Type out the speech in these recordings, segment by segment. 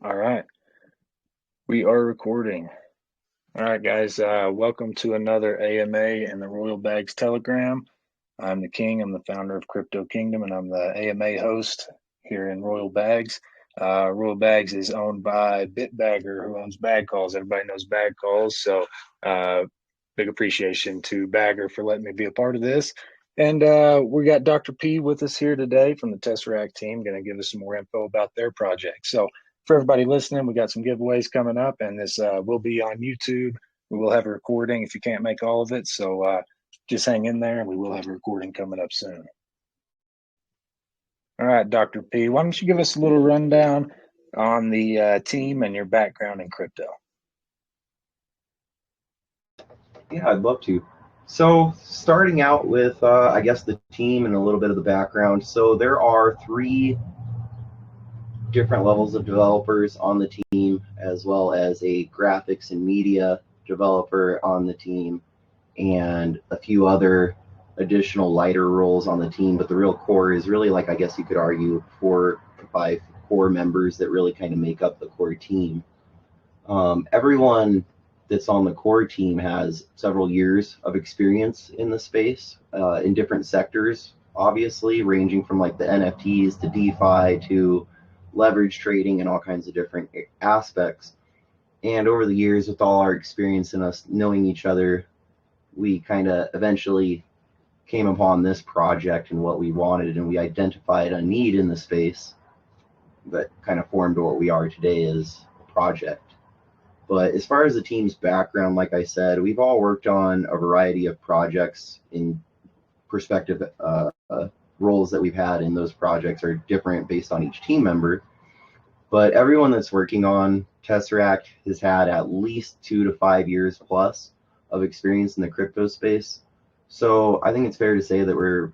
All right, we are recording. All right, guys, welcome to another AMA in the Royal Bags Telegram. I'm the King. I'm the founder of Crypto Kingdom, and I'm the AMA host here in Royal Bags. Royal Bags is owned by Bitbagger, who owns Bag Calls. Everybody knows Bag Calls, so big appreciation to Bagger for letting me be a part of this. And we got Dr. P with us here today from the Tesseract team, going to give us some more info about their project. So for everybody listening, we got some giveaways coming up, and this will be on YouTube. We will have a recording if you can't make all of it. So just hang in there, and we will have a recording coming up soon. All right, Dr. P, why don't you give us a little rundown on the team and your background in crypto? Yeah, I'd love to. So starting out with, I guess, the team and a little bit of the background. So there are 3 different levels of developers on the team, as well as a graphics and media developer on the team, and a few other additional lighter roles on the team. But the real core is really, like, I guess you could argue, 4 to 5 core members that really kind of make up the core team. Everyone that's on the core team has several years of experience in the space, in different sectors, obviously, ranging from like the NFTs to DeFi to leverage trading and all kinds of different aspects. And over the years, with all our experience and us knowing each other, we kind of eventually came upon this project and what we wanted, and we identified a need in the space that kind of formed what we are today as a project. But as far as the team's background, like I said, we've all worked on a variety of projects in perspective. Roles that we've had in those projects are different based on each team member. But everyone that's working on Tesseract has had at least 2 to 5 years plus of experience in the crypto space. So I think it's fair to say that we're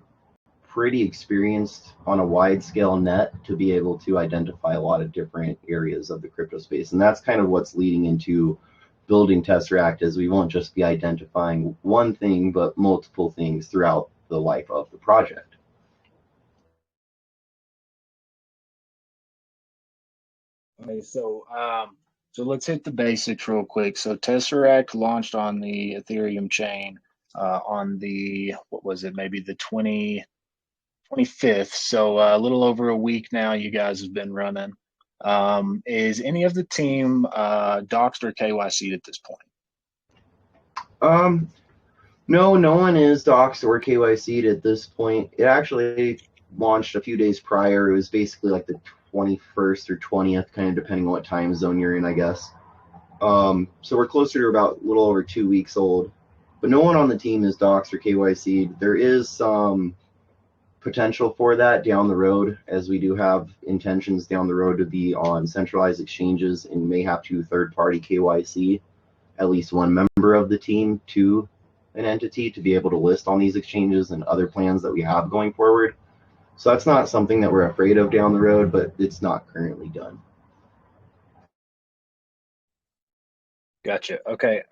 pretty experienced on a wide scale net to be able to identify a lot of different areas of the crypto space. And that's kind of what's leading into building Tesseract, as we won't just be identifying one thing, but multiple things throughout the life of the project. Okay, so let's hit the basics real quick. So Tesseract launched on the Ethereum chain on the, what was it, maybe the 25th. So a little over a week now you guys have been running. Is any of the team doxed or KYC'd at this point? No one is doxed or KYC'd at this point. It actually launched a few days prior. It was basically like the 21st or 20th, kind of depending on what time zone you're in, I guess. So we're closer to about a little over 2 weeks old. But no one on the team is doxed or KYC'd. There is some potential for that down the road, as we do have intentions down the road to be on centralized exchanges and may have to third-party KYC at least one member of the team to an entity to be able to list on these exchanges, and other plans that we have going forward. So that's not something that we're afraid of down the road, but it's not currently done. Gotcha. Okay.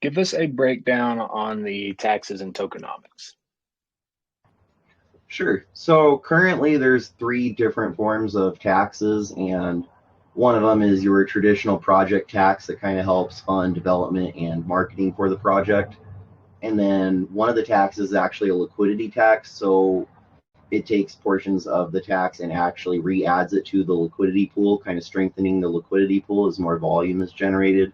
Give us a breakdown on the taxes and tokenomics. Sure. So currently there's 3 different forms of taxes, and one of them is your traditional project tax that kind of helps fund development and marketing for the project. And then one of the taxes is actually a liquidity tax. So it takes portions of the tax and actually re-adds it to the liquidity pool, kind of strengthening the liquidity pool as more volume is generated.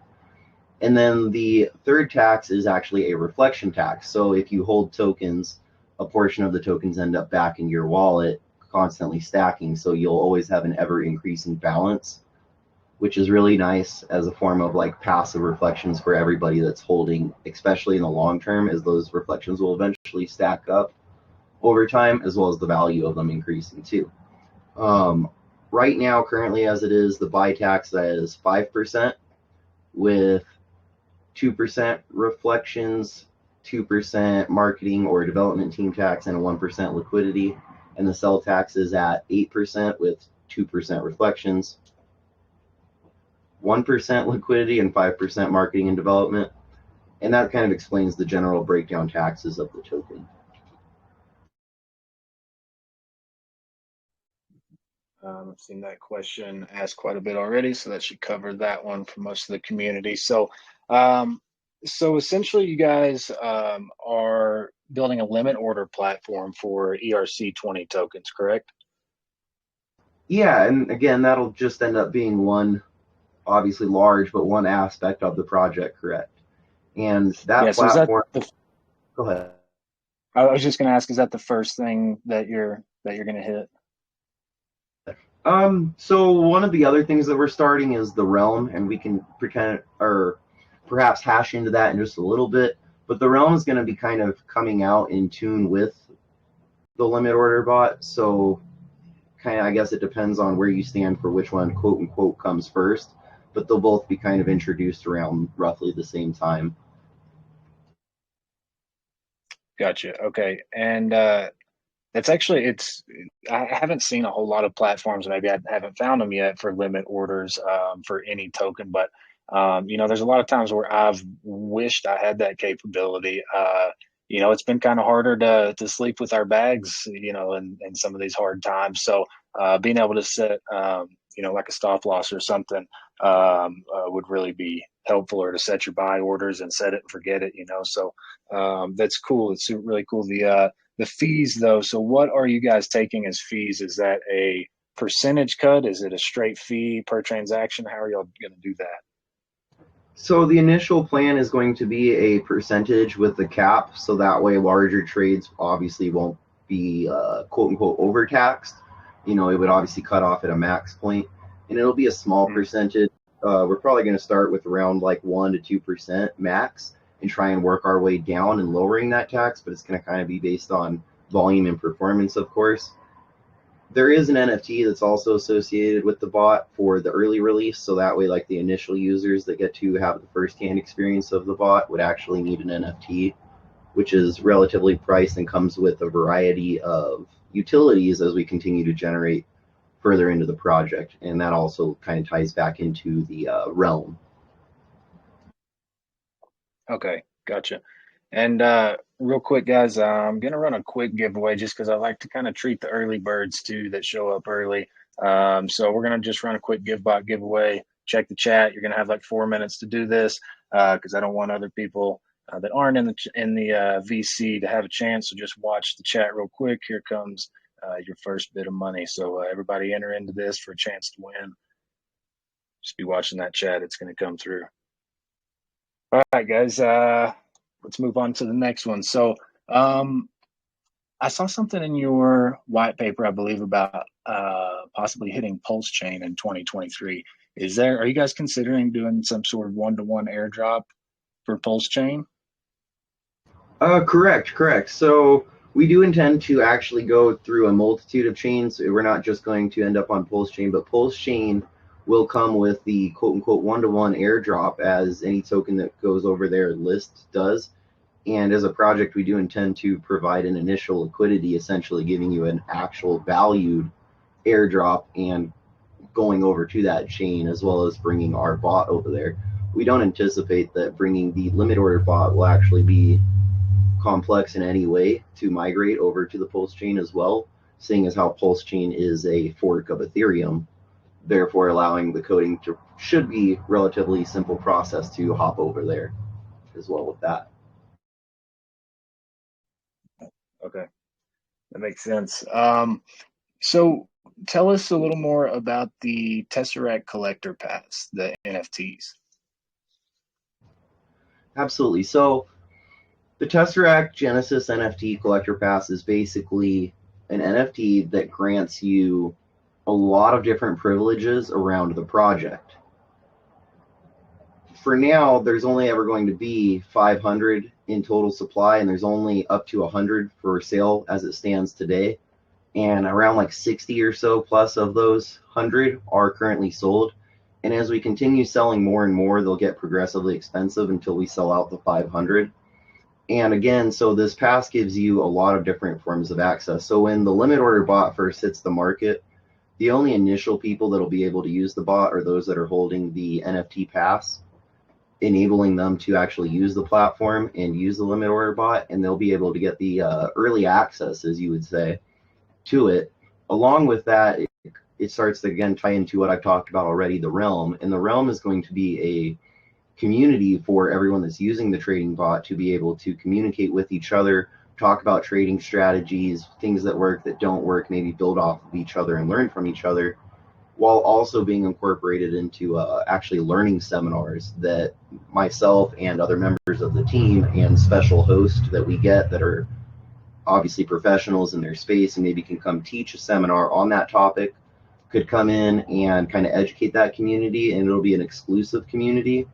And then the third tax is actually a reflection tax. So if you hold tokens, a portion of the tokens end up back in your wallet, constantly stacking. So you'll always have an ever increasing balance, which is really nice as a form of like passive reflections for everybody that's holding, especially in the long term, as those reflections will eventually stack up over time, as well as the value of them increasing too. Right now, currently as it is, the buy tax is 5% with 2% reflections, 2% marketing or development team tax, and a 1% liquidity. And the sell tax is at 8% with 2% reflections, 1% liquidity, and 5% marketing and development. And that kind of explains the general breakdown taxes of the token. I've seen that question asked quite a bit already, so that should cover that one for most of the community. Um, so essentially, you guys are building a limit order platform for ERC20 tokens, correct? Yeah, and again, that'll just end up being one, obviously large, but one aspect of the project, correct? And Yeah. that So is that platform, the? go ahead. I was just going to ask, is that the first thing that you're going to hit? So one of the other things that we're starting is the realm, and we can pretend or perhaps hash into that in just a little bit. But the realm is going to be kind of coming out in tune with the limit order bot. So kind of, I guess it depends on where you stand for which one, quote unquote, comes first. But they'll both be kind of introduced around roughly the same time. Gotcha. Okay. And that's actually it's. I haven't seen a whole lot of platforms. Maybe I haven't found them yet for limit orders for any token. But there's a lot of times where I've wished I had that capability. It's been kind of harder to sleep with our bags. In some of these hard times. So being able to set like a stop loss or something would really be helpful, or to set your buy orders and set it and forget it. So that's cool. It's really cool. The fees, though, so what are you guys taking as fees? Is that a percentage cut? Is it a straight fee per transaction? How are y'all going to do that? So the initial plan is going to be a percentage with the cap, so that way larger trades obviously won't be quote unquote overtaxed. It would obviously cut off at a max point, and it'll be a small Mm, percentage. We're probably going to start with around like 1 to 2% max, and try and work our way down and lowering that tax. But it's going to kind of be based on volume and performance, of course. There is an NFT that's also associated with the bot for the early release, so that way, like the initial users that get to have the first-hand experience of the bot would actually need an NFT, which is relatively priced and comes with a variety of utilities as we continue to generate further into the project, and that also kind of ties back into the realm. okay, gotcha. And real quick, guys, I'm going to run a quick giveaway just because I like to kind of treat the early birds too that show up early. So we're going to just run a quick GiveBot giveaway. Check the chat. You're going to have like 4 minutes to do this because I don't want other people that aren't in the VC to have a chance. So just watch the chat real quick. Here comes your first bit of money. So everybody enter into this for a chance to win. Just be watching that chat. It's going to come through. All right, guys. Let's move on to the next one. So, I saw something in your white paper, I believe, about possibly hitting Pulse Chain in 2023. Are you guys considering doing some sort of one-to-one airdrop for Pulse Chain? Correct. So we do intend to actually go through a multitude of chains. We're not just going to end up on Pulse Chain, but Pulse Chain will come with the quote unquote one-to-one airdrop as any token that goes over their list does. And as a project, we do intend to provide an initial liquidity, essentially giving you an actual valued airdrop and going over to that chain, as well as bringing our bot over there. We don't anticipate that bringing the limit order bot will actually be complex in any way to migrate over to the Pulse chain as well, seeing as how Pulse chain is a fork of Ethereum, therefore allowing the coding to should be relatively simple process to hop over there as well with that. Okay, that makes sense. So tell us a little more about the Tesseract collector pass, the NFTs. Absolutely. So the Tesseract Genesis NFT Collector Pass is basically an NFT that grants you a lot of different privileges around the project. For now, there's only ever going to be 500 in total supply, and there's only up to 100 for sale as it stands today. And around like 60 or so plus of those 100 are currently sold. And as we continue selling more and more, they'll get progressively expensive until we sell out the 500. And again, so this pass gives you a lot of different forms of access. So when the limit order bot first hits the market, the only initial people that'll be able to use the bot are those that are holding the NFT pass, enabling them to actually use the platform and use the limit order bot, and they'll be able to get the early access, as you would say, to it. Along with that, it starts to again tie into what I've talked about already, the realm. And the realm is going to be a community for everyone that's using the trading bot to be able to communicate with each other, talk about trading strategies, things that work, that don't work, maybe build off of each other and learn from each other, while also being incorporated into actually learning seminars that myself and other members of the team and special hosts that we get that are obviously professionals in their space and maybe can come teach a seminar on that topic could come in and kind of educate that community, and it'll be an exclusive community.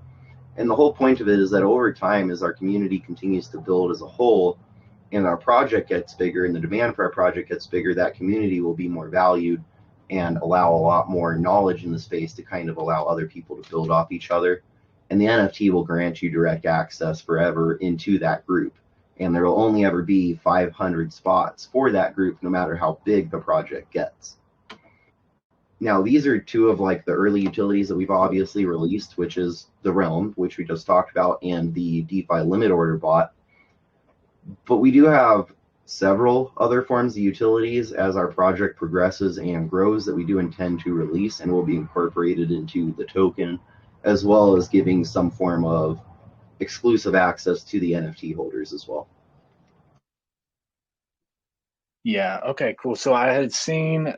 And the whole point of it is that over time, as our community continues to build as a whole and our project gets bigger and the demand for our project gets bigger, that community will be more valued and allow a lot more knowledge in the space to kind of allow other people to build off each other. And the NFT will grant you direct access forever into that group. And there will only ever be 500 spots for that group, no matter how big the project gets. Now, these are two of like the early utilities that we've obviously released, which is the Realm, which we just talked about, and the DeFi limit order bot. But we do have several other forms of utilities as our project progresses and grows that we do intend to release and will be incorporated into the token, as well as giving some form of exclusive access to the NFT holders as well. Yeah, okay, cool. So I had seen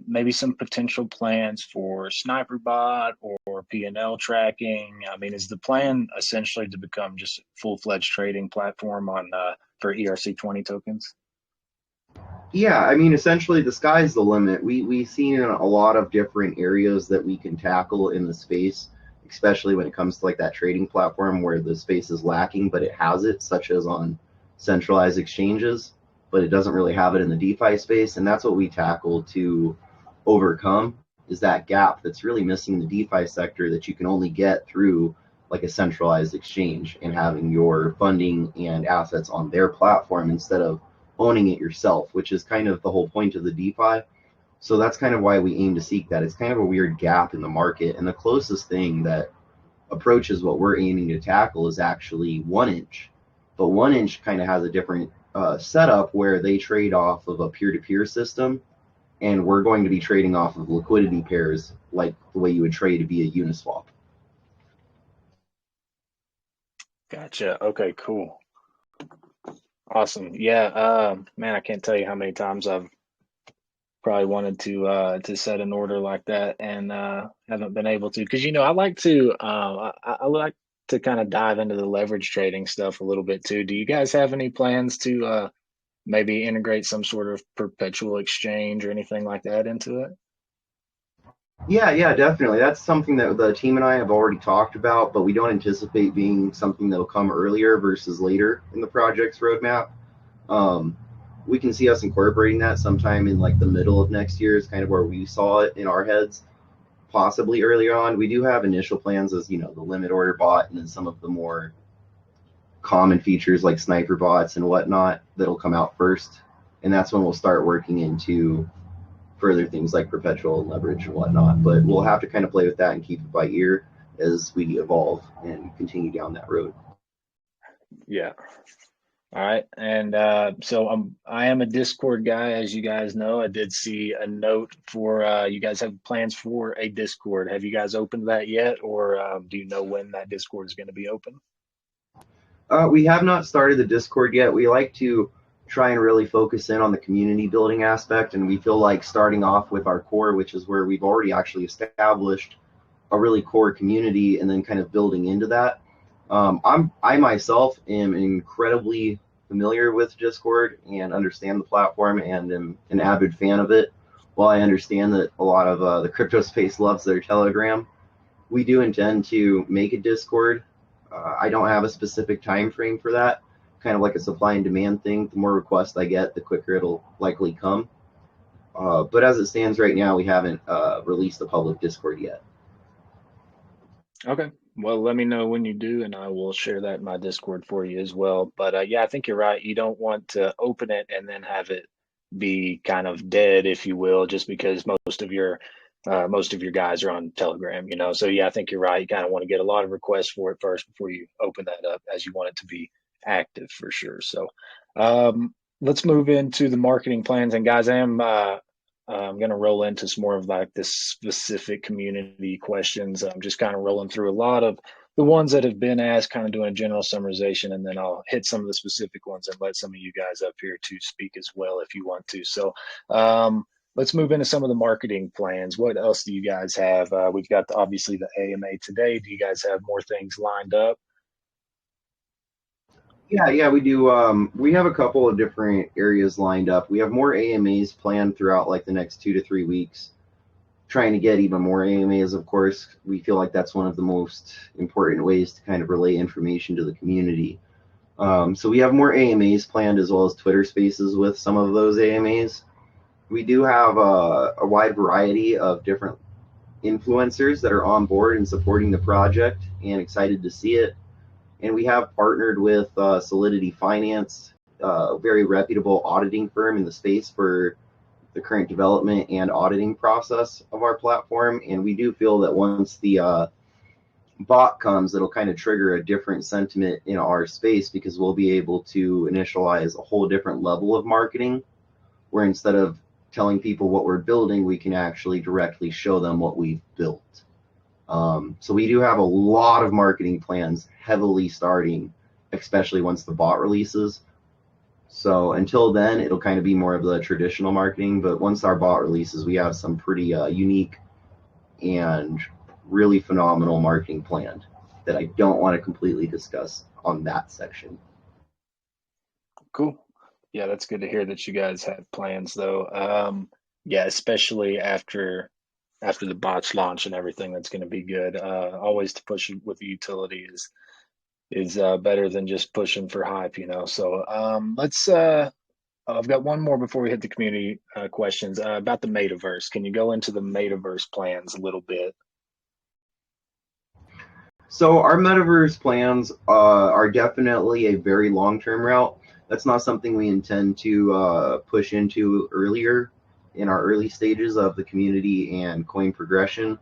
maybe some potential plans for sniper bot or P&L tracking. I mean, is the plan essentially to become just a full-fledged trading platform on for ERC20 tokens? Yeah, I mean, essentially, the sky's the limit. We've seen a lot of different areas that we can tackle in the space, especially when it comes to like that trading platform where the space is lacking, but it has it, such as on centralized exchanges, but it doesn't really have it in the DeFi space. And that's what we tackle to overcome is that gap that's really missing in the DeFi sector that you can only get through like a centralized exchange and having your funding and assets on their platform instead of owning it yourself, which is kind of the whole point of the DeFi. So that's kind of why we aim to seek that. It's kind of a weird gap in the market. And the closest thing that approaches what we're aiming to tackle is actually 1inch. But 1inch kind of has a different setup where they trade off of a peer-to-peer system. And we're going to be trading off of liquidity pairs like the way you would trade via Uniswap. Gotcha. Okay, cool. Awesome. Yeah, man, I can't tell you how many times I've probably wanted to set an order like that and haven't been able to because I like to I like to kind of dive into the leverage trading stuff a little bit too. Do you guys have any plans to maybe integrate some sort of perpetual exchange or anything like that into it? Yeah, definitely. That's something that the team and I have already talked about, but we don't anticipate being something that'll come earlier versus later in the project's roadmap. Um, we can see us incorporating that sometime in like the middle of next year is kind of where we saw it in our heads, possibly earlier on. We do have initial plans as, the limit order bot and then some of the more common features like sniper bots and whatnot that'll come out first. And that's when we'll start working into further things like perpetual leverage and whatnot. But we'll have to kind of play with that and keep it by ear as we evolve and continue down that road. Yeah. All right. And so I am a Discord guy, as you guys know. I did see a note for you guys have plans for a Discord. Have you guys opened that yet, or do you know when that Discord is going to be open? We have not started the Discord yet. We like to try and really focus in on the community building aspect, and we feel like starting off with our core, which is where we've already actually established a really core community, and then kind of building into that. I myself am incredibly familiar with Discord and understand the platform and am an avid fan of it. While I understand that a lot of the crypto space loves their Telegram, we do intend to make a Discord. I don't have a specific time frame for that. Kind of like a supply and demand thing. The more requests I get, the quicker it'll likely come. But as it stands right now, we haven't released the public Discord yet. Okay. Well, let me know when you do, and I will share that in my Discord for you as well. But yeah, I think you're right. You don't want to open it and then have it be kind of dead, if you will, just because most of your guys are on Telegram. So yeah, I think you're right. You kind of want to get a lot of requests for it first before you open that up, as you want it to be active for sure. So let's move into the marketing plans. And guys, I'm going to roll into some more of like the specific community questions. I'm just kind of rolling through a lot of the ones that have been asked, kind of doing a general summarization, and then I'll hit some of the specific ones and let some of you guys up here to speak as well if you want to. So let's move into some of the marketing plans. What else do you guys have? We've got obviously the AMA today. Do you guys have more things lined up? Yeah, we do. We have a couple of different areas lined up. We have more AMAs planned throughout like the next 2 to 3 weeks. Trying to get even more AMAs, of course. We feel like that's one of the most important ways to kind of relay information to the community. So we have more AMAs planned as well as Twitter Spaces with some of those AMAs. We do have a wide variety of different influencers that are on board and supporting the project and excited to see it. And we have partnered with Solidity Finance, a very reputable auditing firm in the space for the current development and auditing process of our platform. And we do feel that once the bot comes, it'll kind of trigger a different sentiment in our space because we'll be able to initialize a whole different level of marketing where instead of telling people what we're building, we can actually directly show them what we've built. So we do have a lot of marketing plans heavily starting, especially once the bot releases. So until then, it'll kind of be more of the traditional marketing. But once our bot releases, we have some pretty unique and really phenomenal marketing planned that I don't want to completely discuss on that section. Cool. Yeah, that's good to hear that you guys have plans though. Yeah, especially after the bots launch and everything, that's going to be good. Always to push with the utility is better than just pushing for hype, you know. So let's. I've got one more before we hit the community questions about the metaverse. Can you go into the metaverse plans a little bit? So our metaverse plans are definitely a very long-term route. That's not something we intend to push into earlier in our early stages of the community and coin progression.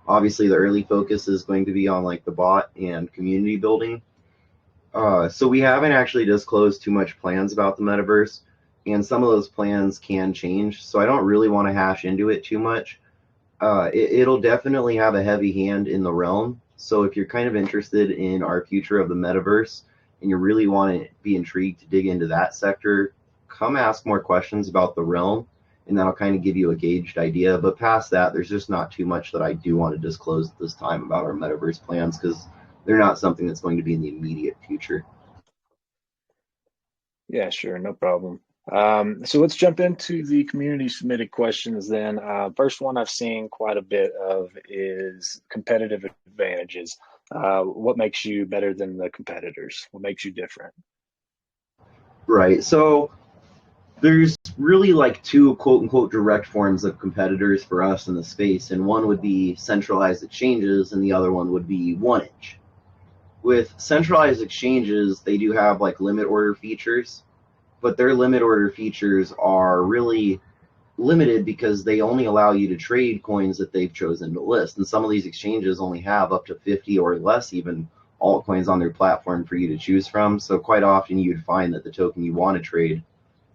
Obviously, the early focus is going to be on like the bot and community building. So we haven't actually disclosed too much plans about the metaverse, and some of those plans can change. So I don't really want to hash into it too much. It'll definitely have a heavy hand in the realm. So if you're kind of interested in our future of the metaverse and you really want to be intrigued to dig into that sector, come ask more questions about the realm, and that'll kind of give you a gauged idea. But past that, there's just not too much that I do want to disclose at this time about our metaverse plans because they're not something that's going to be in the immediate future. Yeah, sure, no problem. So let's jump into the community submitted questions then. First one I've seen quite a bit of is competitive advantages. What makes you better than the competitors? What makes you different? Right. So there's really like two quote unquote direct forms of competitors for us in the space, and one would be centralized exchanges, and the other one would be 1inch. With centralized exchanges, they do have like limit order features, but their limit order features are really limited because they only allow you to trade coins that they've chosen to list. And some of these exchanges only have up to 50 or less even altcoins on their platform for you to choose from. So quite often you'd find that the token you want to trade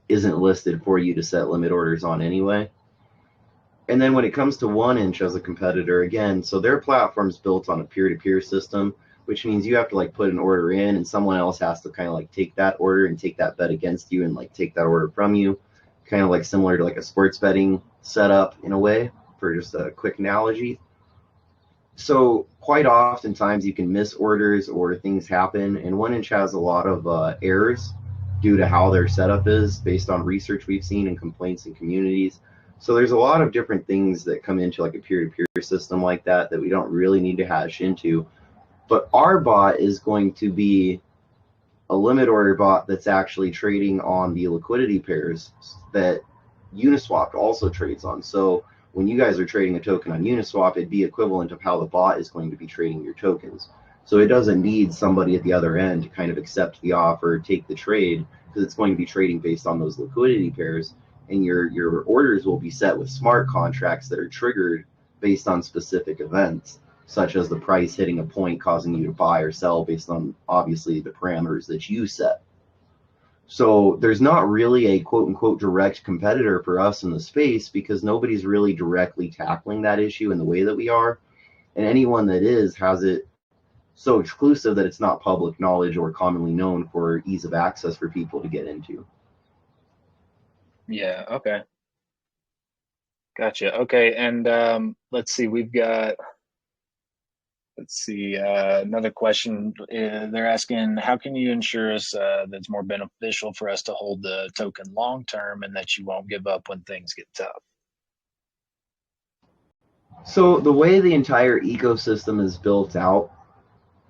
isn't listed for you to set limit orders on anyway. And then when it comes to 1inch as a competitor, again, so their platform's built on a peer-to-peer system, which means you have to like put an order in and someone else has to kind of like take that order and take that bet against you and like take that order from you, kind of like similar to like a sports betting setup in a way, for just a quick analogy. So quite oftentimes you can miss orders or things happen, and 1inch has a lot of errors due to how their setup is based on research we've seen and complaints in communities. So there's a lot of different things that come into like a peer-to-peer system like that that we don't really need to hash into. But our bot is going to be a limit order bot that's actually trading on the liquidity pairs that Uniswap also trades on. So when you guys are trading a token on Uniswap, it'd be equivalent of how the bot is going to be trading your tokens. So it doesn't need somebody at the other end to kind of accept the offer, take the trade, because it's going to be trading based on those liquidity pairs. And your orders will be set with smart contracts that are triggered based on specific events, such as the price hitting a point causing you to buy or sell based on obviously the parameters that you set. So there's not really a quote unquote direct competitor for us in the space because nobody's really directly tackling that issue in the way that we are. And anyone that is has it so exclusive that it's not public knowledge or commonly known for ease of access for people to get into. Yeah, okay. Gotcha. Okay, and let's see, let's see, another question. They're asking, how can you ensure us that it's more beneficial for us to hold the token long term and that you won't give up when things get tough? So the way the entire ecosystem is built out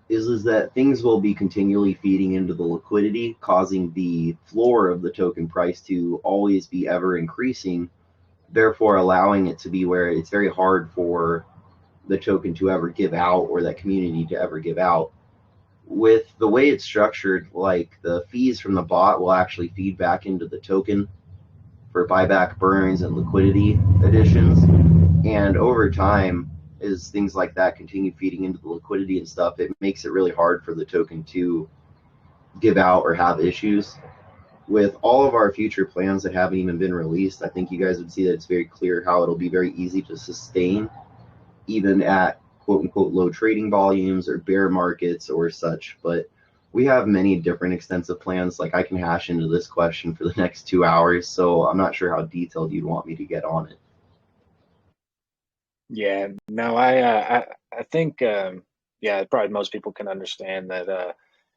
is that things will be continually feeding into the liquidity, causing the floor of the token price to always be ever increasing, therefore allowing it to be where it's very hard for the token to ever give out or that community to ever give out. With the way it's structured, like the fees from the bot will actually feed back into the token for buyback burns and liquidity additions. And over time, as things like that continue feeding into the liquidity and stuff, it makes it really hard for the token to give out or have issues. With all of our future plans that haven't even been released, I think you guys would see that it's very clear how it'll be very easy to sustain even at quote unquote low trading volumes or bear markets or such. But we have many different extensive plans. Like I can hash into this question for the next 2 hours, so I'm not sure how detailed you'd want me to get on it. Yeah, no, I think yeah, probably most people can understand that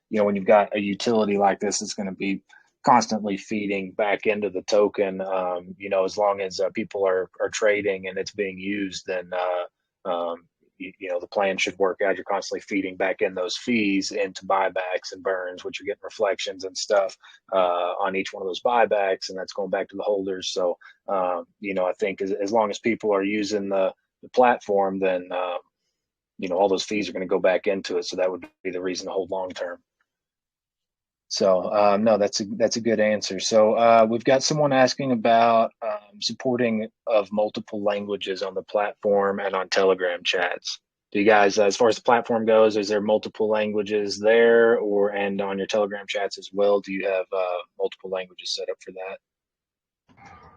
when you've got a utility like this, it's going to be constantly feeding back into the token. As long as people are trading and it's being used, then the plan should work out. You're constantly feeding back in those fees into buybacks and burns, which you're getting reflections and stuff on each one of those buybacks, and that's going back to the holders. So, I think as long as people are using the platform, then all those fees are going to go back into it. So that would be the reason to hold long term. So no, that's a good answer. So we've got someone asking about supporting of multiple languages on the platform and on Telegram chats. Do you guys, as far as the platform goes, is there multiple languages there, or and on your Telegram chats as well? Do you have multiple languages set up for that?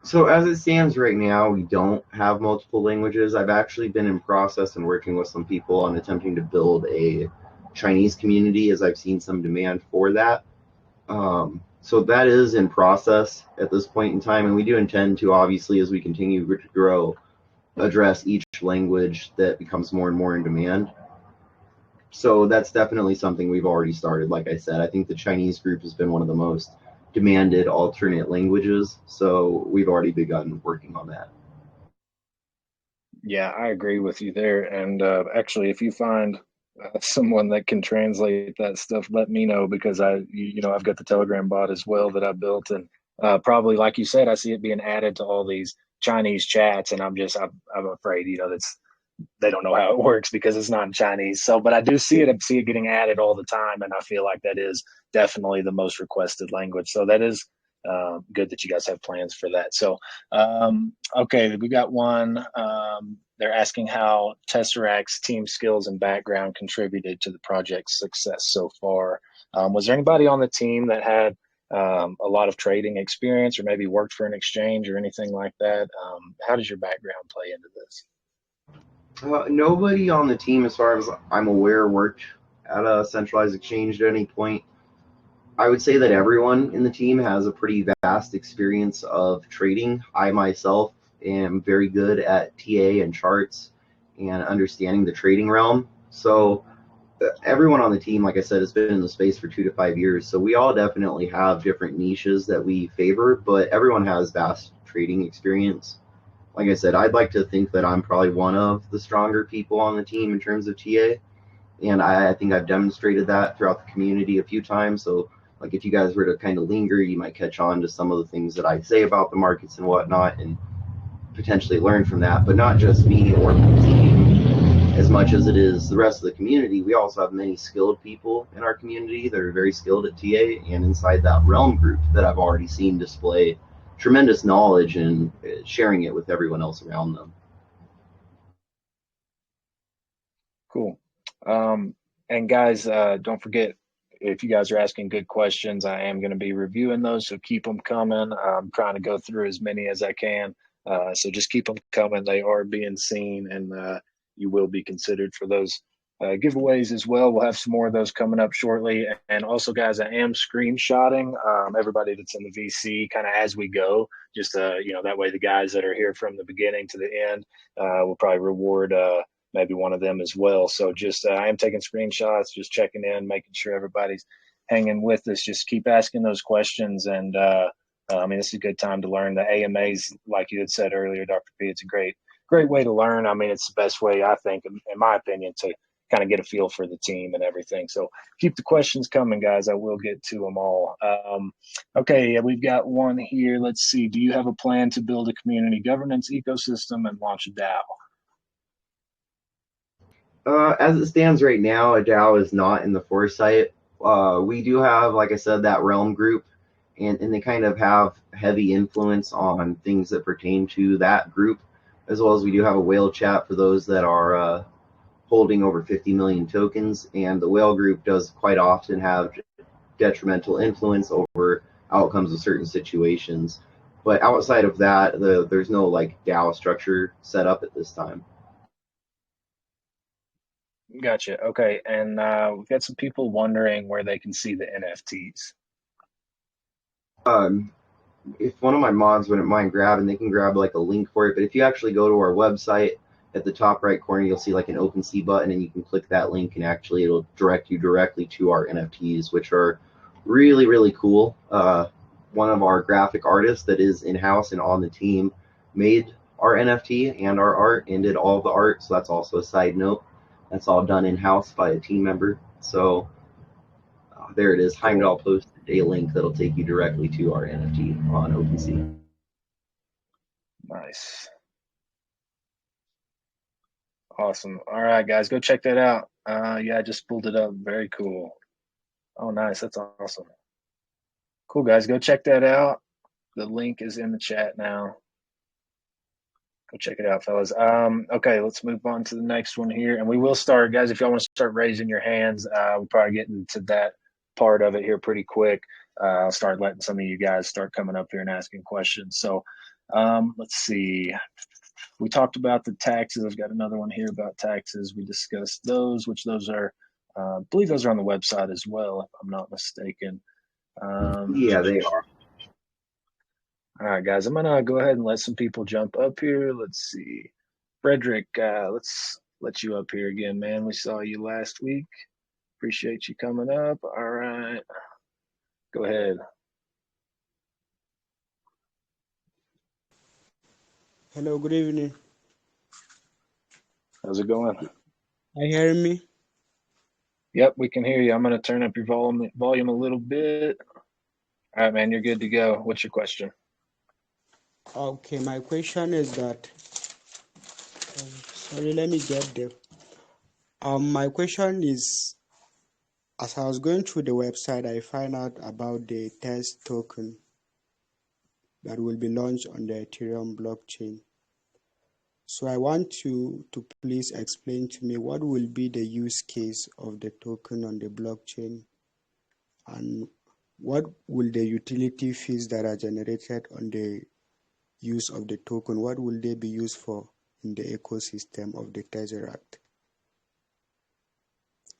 So as it stands right now, we don't have multiple languages. I've actually been in process and working with some people on attempting to build a Chinese community as I've seen some demand for that. So that is in process at this point in time, and we do intend to, obviously, as we continue to grow, address each language that becomes more and more in demand. So that's definitely something we've already started. Like I said, I think the Chinese group has been one of the most demanded alternate languages, so we've already begun working on that. Yeah, I agree with you there. And actually, if you find someone that can translate that stuff, let me know because I've got the Telegram bot as well that I built, and probably like you said, I see it being added to all these Chinese chats, and I'm afraid, that's they don't know how it works because it's not in Chinese. So, but I do see it. I see it getting added all the time, and I feel like that is definitely the most requested language. So that is good that you guys have plans for that. So, okay, we got one. They're asking how Tesseract's team skills and background contributed to the project's success so far. Was there anybody on the team that had a lot of trading experience or maybe worked for an exchange or anything like that? How does your background play into this? Nobody on the team, as far as I'm aware, worked at a centralized exchange at any point. I would say that everyone in the team has a pretty vast experience of trading. I myself am very good at TA and charts and understanding the trading realm. So everyone on the team, like I said, has been in the space for 2 to 5 years. So we all definitely have different niches that we favor, but everyone has vast trading experience. Like I said, I'd like to think that I'm probably one of the stronger people on the team in terms of TA, and I think I've demonstrated that throughout the community a few times. So, like if you guys were to kind of linger, you might catch on to some of the things that I say about the markets and whatnot, and potentially learn from that. But not just me or my team, as much as it is the rest of the community. We also have many skilled people in our community that are very skilled at TA, and inside that realm group that I've already seen display tremendous knowledge and sharing it with everyone else around them. Cool. And guys, don't forget if you guys are asking good questions, I am going to be reviewing those, so keep them coming. I'm trying to go through as many as I can, so just keep them coming. They are being seen, and you will be considered for those giveaways as well. We'll have some more of those coming up shortly. And also, guys, I am screenshotting everybody that's in the VC kind of as we go. Just that way the guys that are here from the beginning to the end will probably reward maybe one of them as well. So just I am taking screenshots, just checking in, making sure everybody's hanging with us. Just keep asking those questions, and I mean, this is a good time to learn. The AMAs, like you had said earlier, Dr. P, it's a great way to learn. I mean, it's the best way, I think, in my opinion, to kind of get a feel for the team and everything. So keep the questions coming, guys. I will get to them all. Okay, we've got one here. Let's see. Do you have a plan to build a community governance ecosystem and launch a DAO? As it stands right now, a DAO is not in the foresight. We do have, like I said, that realm group, and they kind of have heavy influence on things that pertain to that group, as well as we do have a whale chat for those that are holding over 50 million tokens, and the whale group does quite often have detrimental influence over outcomes of certain situations. But outside of that, there's no like DAO structure set up at this time. Gotcha. Okay, and we've got some people wondering where they can see the NFTs. If one of my mods wouldn't mind grabbing, they can grab like a link for it. But if you actually go to our website, at the top right corner, you'll see like an OpenSea button, and you can click that link, and actually it'll direct you directly to our NFTs, which are really, really cool. One of our graphic artists that is in-house and on the team made our NFT and our art and did all the art. So that's also a side note. That's all done in-house by a team member. So there it is. Heimdall posted a link that'll take you directly to our NFT on OpenSea. Nice. Awesome. All right, guys, go check that out. Yeah, I just pulled it up. Very cool. Oh, nice. That's awesome. Cool, guys. Go check that out. The link is in the chat now. Go check it out, fellas. Okay, let's move on to the next one here. And we will start, guys, if y'all want to start raising your hands, we'll probably get into that part of it here pretty quick. I'll start letting some of you guys start coming up here and asking questions. So let's see. We talked about the taxes. I've got another one here about taxes. We discussed those, which those are, I believe those are on the website as well, if I'm not mistaken. Yeah, they are. All right, guys, I'm going to go ahead and let some people jump up here. Let's see. Frederick, let's let you up here again, man. We saw you last week. Appreciate you coming up. All right. Go ahead. Hello, good evening. How's it going? Are you hearing me? Yep, we can hear you. I'm going to turn up your volume a little bit. All right, man, you're good to go. What's your question? Okay, my question is that, sorry, let me get there. My question is, as I was going through the website, I find out about the TESS token that will be launched on the Ethereum blockchain. So I want you to please explain to me what will be the use case of the token on the blockchain, and what will the utility fees that are generated on the use of the token, what will they be used for in the ecosystem of the Tesseract?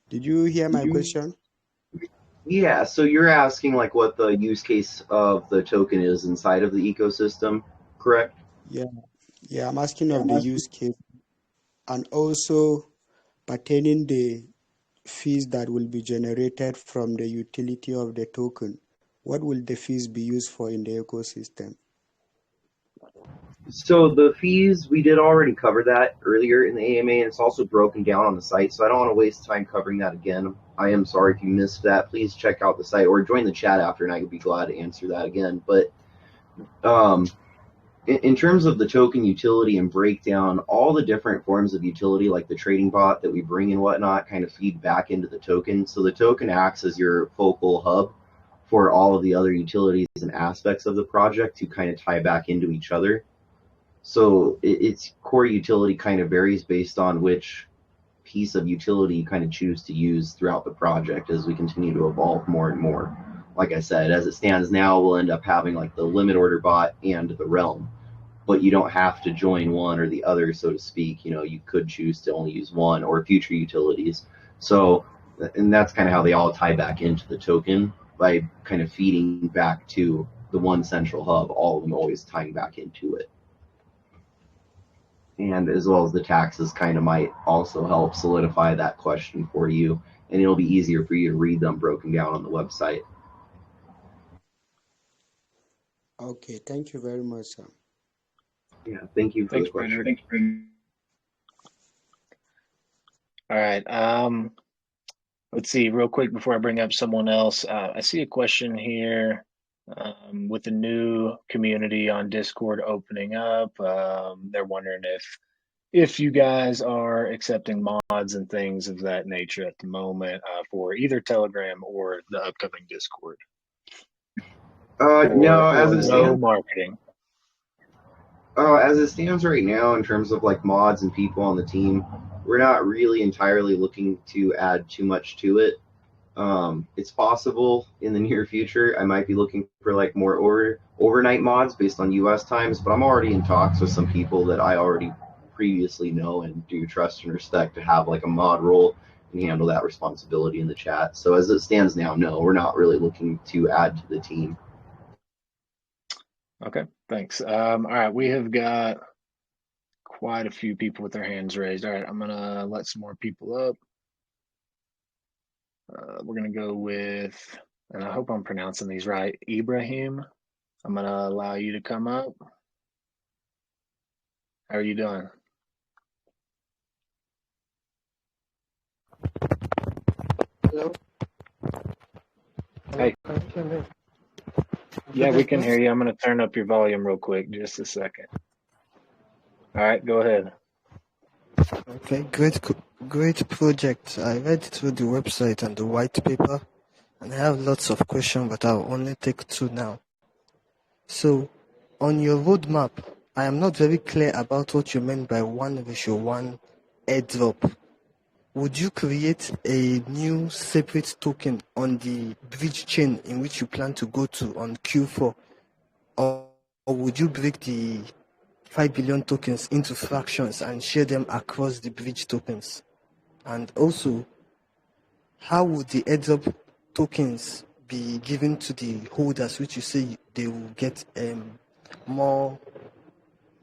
Did you hear my question? Yeah, so you're asking like what the use case of the token is inside of the ecosystem, correct? Yeah, I'm asking of the use case, and also pertaining the fees that will be generated from the utility of the token. What will the fees be used for in the ecosystem? So the fees, we did already cover that earlier in the AMA, and it's also broken down on the site, so I don't want to waste time covering that again. I am sorry if you missed that. Please check out the site or join the chat after, and I would be glad to answer that again. But in terms of the token utility and breakdown, all the different forms of utility, like the trading bot that we bring and whatnot, kind of feed back into the token. So the token acts as your focal hub for all of the other utilities and aspects of the project to kind of tie back into each other. So its core utility kind of varies based on which piece of utility you kind of choose to use throughout the project as we continue to evolve more and more. Like I said, as it stands now, we'll end up having like the limit order bot and the realm, but you don't have to join one or the other, so to speak. You could choose to only use one or future utilities. So, and that's kind of how they all tie back into the token by kind of feeding back to the one central hub, all of them always tying back into it. And as well as the taxes kind of might also help solidify that question for you, and it'll be easier for you to read them broken down on the website. Okay, thank you very much, sir. Yeah, thank you for the question. Thanks, all right. Let's see real quick before I bring up someone else. I see a question here. With the new community on Discord opening up, they're wondering if you guys are accepting mods and things of that nature at the moment for either Telegram or the upcoming Discord. No, as it no stands, marketing. As it stands right now, in terms of like mods and people on the team, we're not really entirely looking to add too much to it. It's possible in the near future I might be looking for like more overnight mods based on US times, but I'm already in talks with some people that I already previously know and do trust and respect to have like a mod role and handle that responsibility in the chat. So as it stands now, no, we're not really looking to add to the team. Okay, thanks. All right, we have got quite a few people with their hands raised. All right, I'm gonna let some more people up. We're gonna go with, and I hope I'm pronouncing these right, Ibrahim. I'm gonna allow you to come up. How are you doing? Hello. Hey. Can you hear me? Yeah, we can hear you. I'm gonna turn up your volume real quick, just a second. All right, go ahead. Okay, great project. I read through the website and the white paper, and I have lots of questions, but I'll only take two now. So, on your roadmap, I am not very clear about what you meant by 1:1 airdrop. Would you create a new separate token on the bridge chain in which you plan to go to on Q4, or would you break the 5 billion tokens into fractions and share them across the bridge tokens? And also, how would the airdrop tokens be given to the holders, which you say they will get more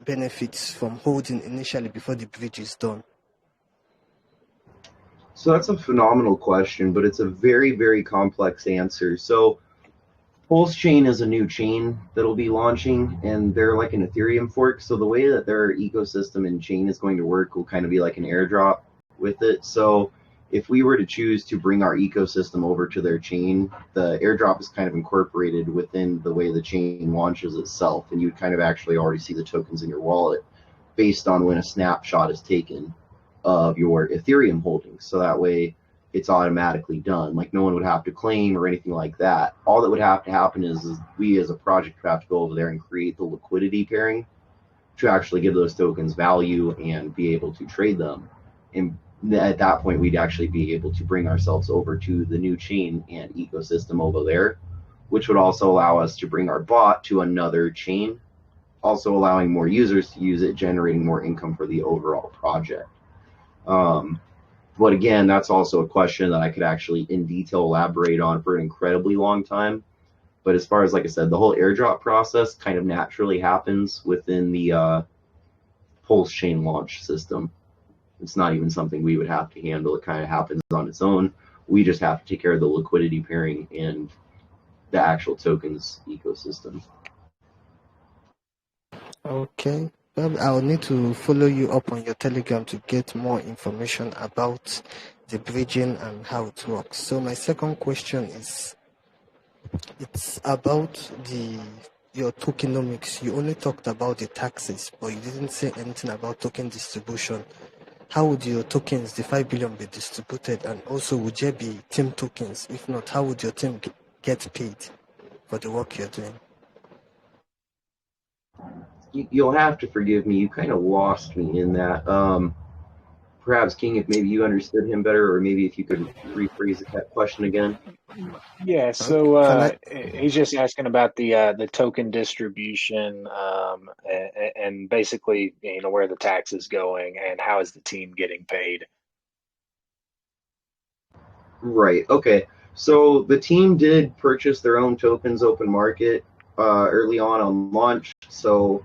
benefits from holding initially before the bridge is done? So that's a phenomenal question, but it's a very, very complex answer. So Pulse Chain is a new chain that'll be launching, and they're like an Ethereum fork. So the way that their ecosystem and chain is going to work will kind of be like an airdrop with it. So if we were to choose to bring our ecosystem over to their chain, the airdrop is kind of incorporated within the way the chain launches itself, and you'd kind of actually already see the tokens in your wallet based on when a snapshot is taken of your Ethereum holdings. So that way it's automatically done. Like no one would have to claim or anything like that. All that would have to happen is we as a project would have to go over there and create the liquidity pairing to actually give those tokens value and be able to trade them. And at that point, we'd actually be able to bring ourselves over to the new chain and ecosystem over there, which would also allow us to bring our bot to another chain, also allowing more users to use it, generating more income for the overall project. But again, that's also a question that I could actually in detail elaborate on for an incredibly long time. But as far as, like I said, the whole airdrop process kind of naturally happens within the Pulse chain launch system. It's not even something we would have to handle. It kind of happens on its own. We just have to take care of the liquidity pairing and the actual tokens ecosystem. Okay. Well, I'll need to follow you up on your Telegram to get more information about the bridging and how it works. So my second question is, it's about your tokenomics. You only talked about the taxes, but you didn't say anything about token distribution. How would your tokens, the 5 billion, be distributed? And also, would there be team tokens? If not, how would your team get paid for the work you're doing? You'll have to forgive me. You kind of lost me in that. perhaps King, if maybe you understood him better, or maybe if you could rephrase that question again. Yeah, so Can I? he's just asking about the token distribution, and basically, where the tax is going and how is the team getting paid. Right. Okay. So the team did purchase their own tokens open market early on launch. So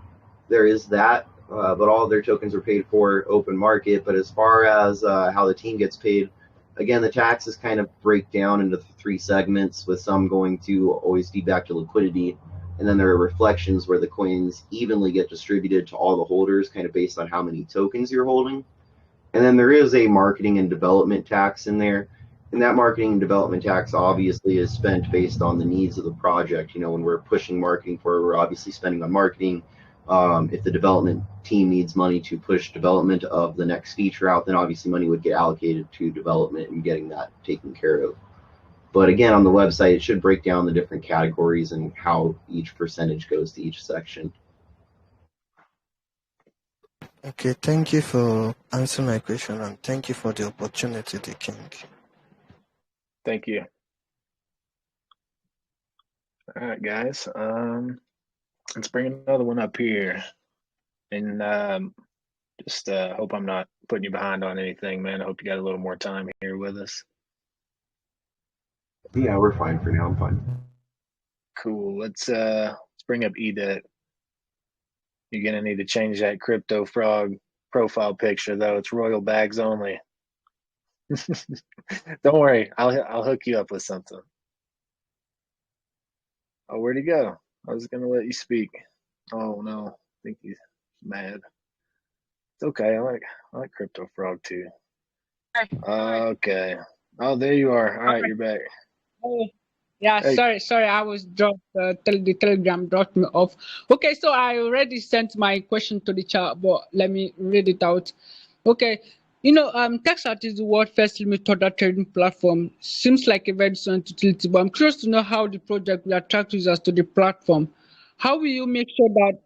there is that. But all of their tokens are paid for open market. But as far as how the team gets paid, again, the taxes kind of break down into three segments, with some going to always feedback to liquidity. And then there are reflections where the coins evenly get distributed to all the holders, kind of based on how many tokens you're holding. And then there is a marketing and development tax in there. And that marketing and development tax obviously is spent based on the needs of the project. When we're pushing marketing for, we're obviously spending on marketing. If the development team needs money to push development of the next feature out, then obviously money would get allocated to development and getting that taken care of. But again, on the website, it should break down the different categories and how each percentage goes to each section. Okay, thank you for answering my question, and thank you for the opportunity, the King. Thank you. All right, guys. Let's bring another one up here, and just hope I'm not putting you behind on anything, man. I hope you got a little more time here with us. Yeah, we're fine for now. I'm fine. Cool. Let's bring up Edet. You're gonna need to change that Crypto Frog profile picture, though. It's Royal Bags only. Don't worry, I'll hook you up with something. Oh, where'd he go? I was gonna let you speak. Oh no, I think he's mad. It's okay. I like Crypto Frog too. Okay. Oh, there you are. All right, you're back. Oh, yeah, Hey. sorry, I was dropped. The Telegram dropped me off. Okay, so I already sent my question to the chat, but let me read it out. Okay, Tesseract is the world's first limit order trading platform. Seems like a very decent utility, but I'm curious to know how the project will attract users to the platform. How will you make sure that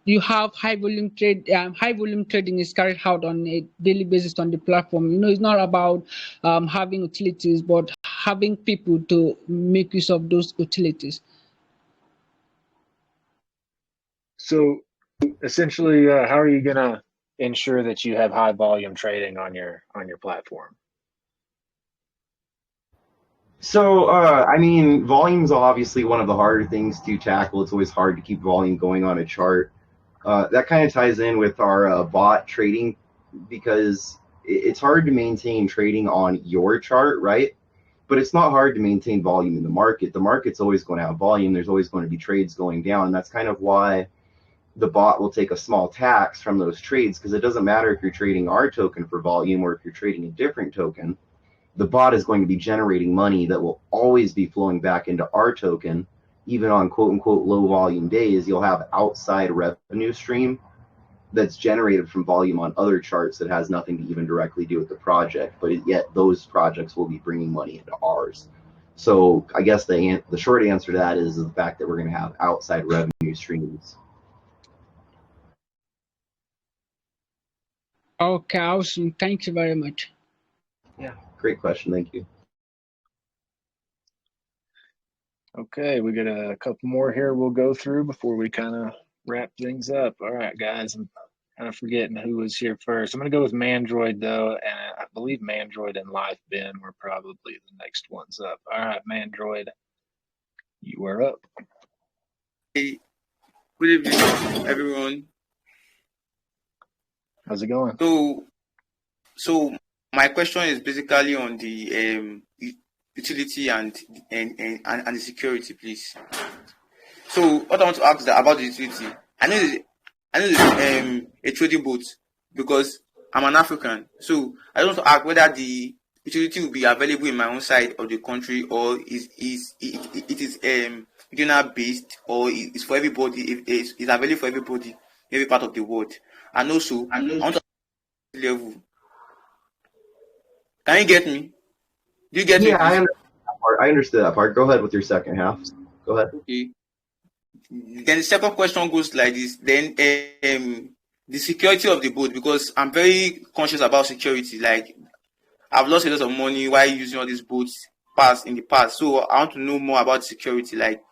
you have high volume trading is carried out on a daily basis on the platform? It's not about having utilities, but having people to make use of those utilities. So essentially, how are you gonna ensure that you have high volume trading on your platform? So, volume is obviously one of the harder things to tackle. It's always hard to keep volume going on a chart. That kind of ties in with our bot trading, because it's hard to maintain trading on your chart, right? But it's not hard to maintain volume in the market. The market's always going to have volume. There's always going to be trades going down. And that's kind of why the bot will take a small tax from those trades, because it doesn't matter if you're trading our token for volume or if you're trading a different token. The bot is going to be generating money that will always be flowing back into our token. Even on quote unquote low volume days, you'll have outside revenue stream that's generated from volume on other charts that has nothing to even directly do with the project, but yet those projects will be bringing money into ours. So I guess the short answer to that is the fact that we're going to have outside revenue streams. Okay, awesome. Thank you very much. Yeah, great question. Thank you. Okay, we got a couple more here we'll go through before we kind of wrap things up. All right, guys, I'm kind of forgetting who was here first. I'm going to go with Mandroid, though, and I believe Mandroid and Life Ben were probably the next ones up. All right, Mandroid, you are up. Hey, good evening, everyone. How's it going? So my question is basically on the utility and the security, please. So what I want to ask about the utility, I know it's a trading boat because I'm an African. So I want to ask whether the utility will be available in my own side of the country, or it is regional based, or it's for everybody. It's available for everybody, every part of the world. And also, I want to ask level. Can you get me? Do you get me? Yeah, I understood that part. Go ahead with your second half. Go ahead. Okay. Then the second question goes like this. Then the security of the boat, because I'm very conscious about security. Like, I've lost a lot of money while using all these boats in the past. So I want to know more about security. Like,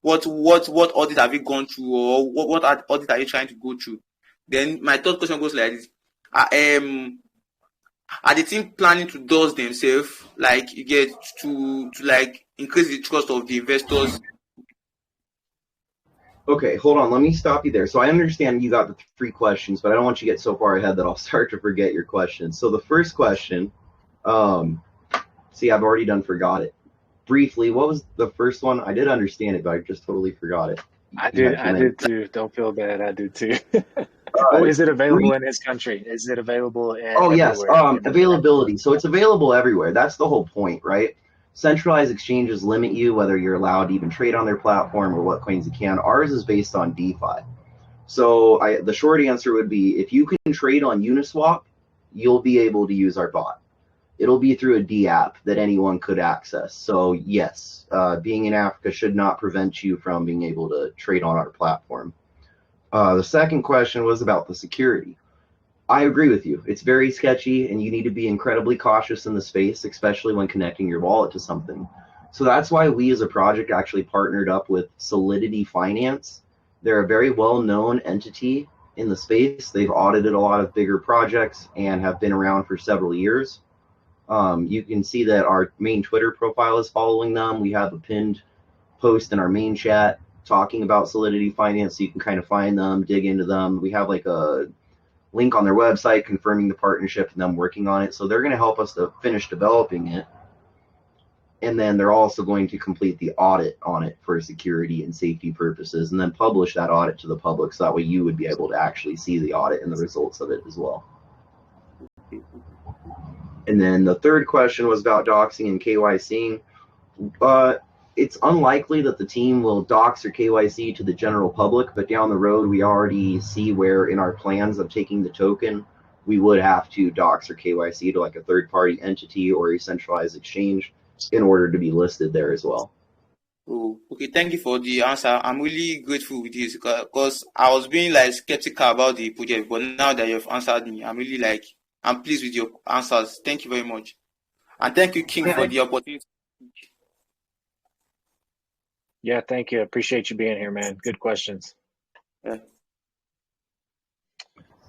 what audit have you gone through, or what audit are you trying to go through? Then my third question goes like this: are the team planning to dose themselves, like you get to like increase the trust of the investors? Okay, hold on. Let me stop you there. So I understand you got the three questions, but I don't want you to get so far ahead that I'll start to forget your questions. So the first question, see, I've already forgot it. Briefly, what was the first one? I did understand it, but I just totally forgot it. I did too. Don't feel bad. I did too. Oh, is it available in his country? Is it available in yes, everywhere? availability. So it's available everywhere. That's the whole point, right? Centralized exchanges limit you whether you're allowed to even trade on their platform or what coins you can. Ours is based on DeFi. So the short answer would be, if you can trade on Uniswap, you'll be able to use our bot. It'll be through a D app that anyone could access. So yes, being in Africa should not prevent you from being able to trade on our platform. The second question was about the security. I agree with you. It's very sketchy, and you need to be incredibly cautious in the space, especially when connecting your wallet to something. So that's why we as a project actually partnered up with Solidity Finance. They're a very well-known entity in the space. They've audited a lot of bigger projects and have been around for several years. You can see that our main Twitter profile is following them. We have a pinned post in our main chat talking about Solidity Finance, so you can kind of find them, dig into them. We have like a link on their website confirming the partnership and them working on it. So they're going to help us to finish developing it. And then they're also going to complete the audit on it for security and safety purposes, and then publish that audit to the public, so that way you would be able to actually see the audit and the results of it as well. And then the third question was about doxing and KYCing. It's unlikely that the team will dox or KYC to the general public, but down the road, we already see where in our plans of taking the token, we would have to dox or KYC to like a third-party entity or a centralized exchange in order to be listed there as well. Oh, okay. Thank you for the answer. I'm really grateful with this, because I was being like skeptical about the project, but now that you've answered me, I'm pleased with your answers. Thank you very much. And thank you, King, for the opportunity. Yeah, thank you. Appreciate you being here, man. Good questions. Yeah.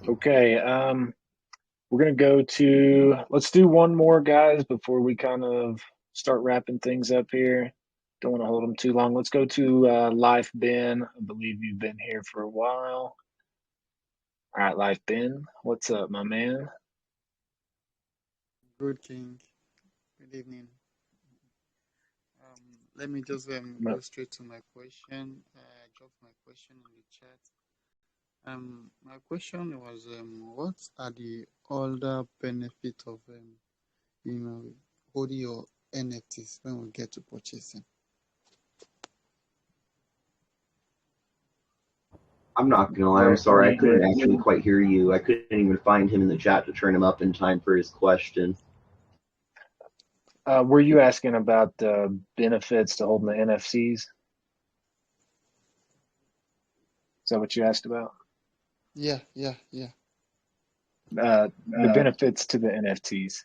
Okay, we're going to go to, let's do one more, guys, before we kind of start wrapping things up here. Don't want to hold them too long. Let's go to Life Ben. I believe you've been here for a while. All right, Life Ben, what's up, my man? Good, King. Good evening. Let me just go straight to my question. I dropped my question in the chat. My question was, what are the other benefits of holding your NFTs when we get to purchasing? I'm not gonna lie, I'm sorry, I couldn't actually quite hear you. I couldn't even find him in the chat to turn him up in time for his question. Were you asking about the benefits to holding the NFCs? Is that what you asked about? Yeah. The benefits to the NFTs.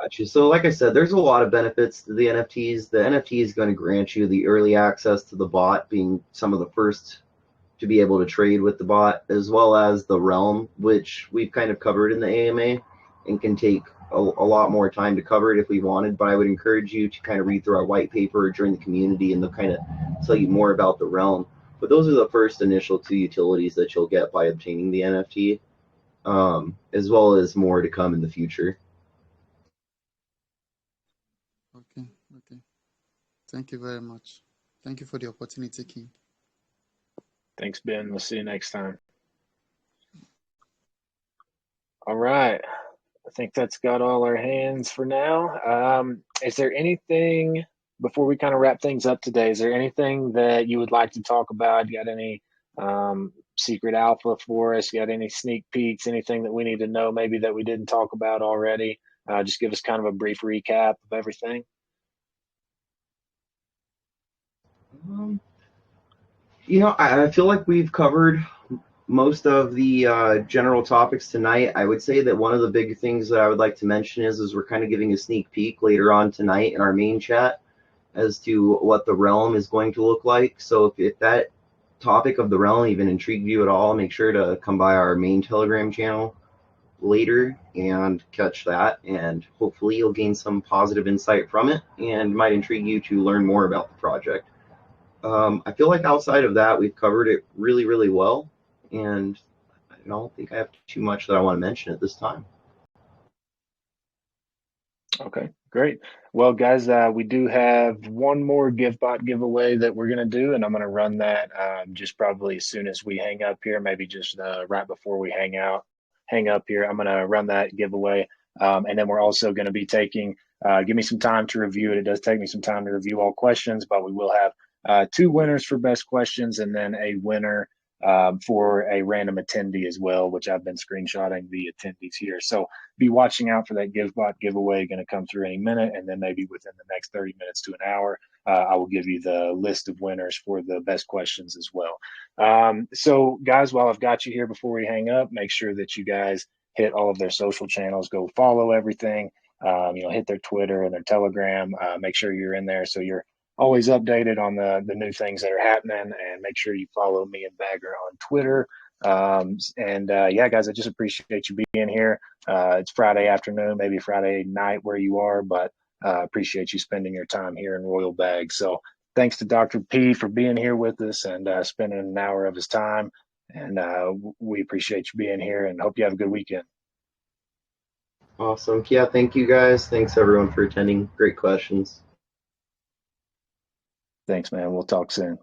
Gotcha. So like I said, there's a lot of benefits to the NFTs. The NFT is going to grant you the early access to the bot, being some of the first to be able to trade with the bot, as well as the realm, which we've kind of covered in the AMA and can take a lot more time to cover it if we wanted. But I would encourage you to kind of read through our white paper during the community, and they'll kind of tell you more about the realm. But those are the first initial two utilities that you'll get by obtaining the NFT, as well as more to come in the future. Okay. Thank you very much. Thank you for the opportunity, King. Thanks, Ben. We'll see you next time. All right. I think that's got all our hands for now. Is there anything, before we kind of wrap things up today, is there anything that you would like to talk about? You got any secret alpha for us? You got any sneak peeks, anything that we need to know maybe that we didn't talk about already? Just give us kind of a brief recap of everything. I feel like we've covered most of the general topics tonight. I would say that one of the big things that I would like to mention is we're kind of giving a sneak peek later on tonight in our main chat as to what the realm is going to look like. So if that topic of the realm even intrigued you at all, make sure to come by our main Telegram channel later and catch that, and hopefully you'll gain some positive insight from it and might intrigue you to learn more about the project. I feel like outside of that, we've covered it really, really well, and I don't think I have too much that I want to mention at this time. Okay, great. Well, guys, we do have one more GiveBot giveaway that we're going to do, and I'm going to run that just probably as soon as we hang up here, maybe just right before we hang up here. I'm going to run that giveaway, and then we're also going to be taking, give me some time to review it. It does take me some time to review all questions, but we will have 2 winners for best questions and then a winner for a random attendee as well, which I've been screenshotting the attendees here. So be watching out for that GiveBot giveaway, going to come through any minute, and then maybe within the next 30 minutes to an hour, I will give you the list of winners for the best questions as well. So guys, while I've got you here, before we hang up, make sure that you guys hit all of their social channels, go follow everything, hit their Twitter and their Telegram, make sure you're in there so you're always updated on the new things that are happening, and make sure you follow me and Bagger on Twitter. Yeah, guys, I just appreciate you being here. It's Friday afternoon, maybe Friday night where you are, but appreciate you spending your time here in Royal Bag. So thanks to Dr. P for being here with us and spending an hour of his time. And we appreciate you being here and hope you have a good weekend. Awesome. Yeah, thank you guys. Thanks everyone for attending. Great questions. Thanks, man. We'll talk soon.